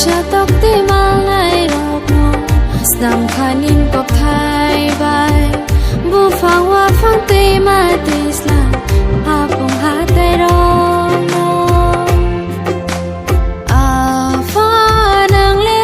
sha tóc tê mang lại rọc nô nằm khanin cọc thái bay bu phang wa phang tê ma tê slang a pong ha tê rong nô a pha nang lê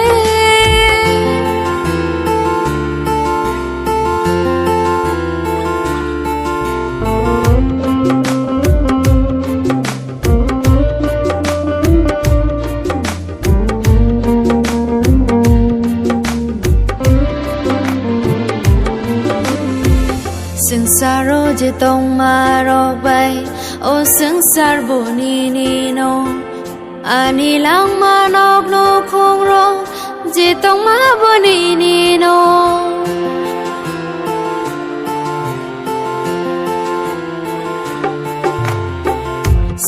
Saro je tong ma ro bay o sung sar bo ni no ani lang ma nok no khong ro je tong ma bo ni no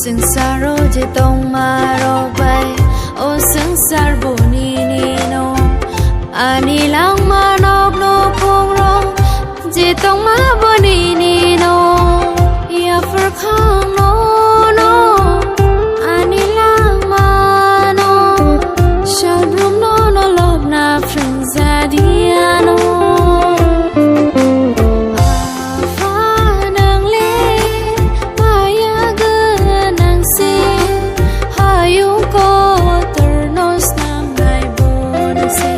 sung saro je tong ma ro bay o sung sar bo ni no ani lang ma nok no khong ro je tong ma bo ni no ya phar khang no no ani lang ma no shal brum no no love na friends adia no fa nang le pa ya ga nang se ha yu ko ter no snam nai bo na se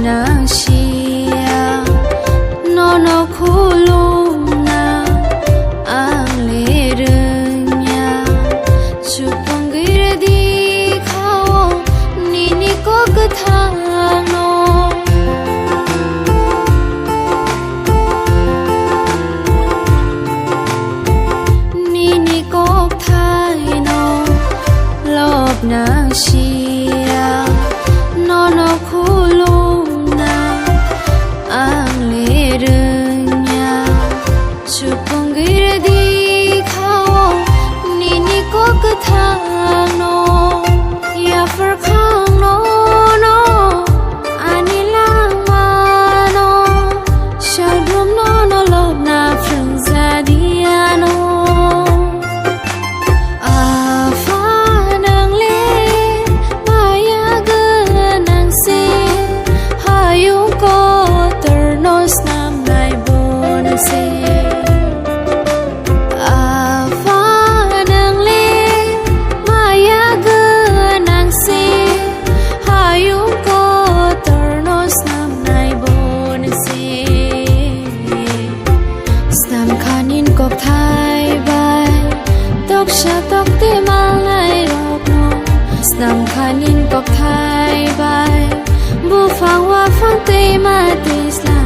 nang sia no no khulum na ang le rnya chupang gir di khao ni ko kathang no ni ko thai no lob nang sia no no khulum ang le rnya chupang gir di khao ni ko kathang no ya phar khang no no ani lang ma no shal brum no no love na friends adia no a fa nang le pa ya ga nang se ha yu ko nam nai bon se a fa nang le maya ga nang se ha yu ko ternos nam nai bon se snam khanin kop thai bai tok sha tok te mang lai rok no snam khanin kop thai bai bu phang wa phang te ma te sla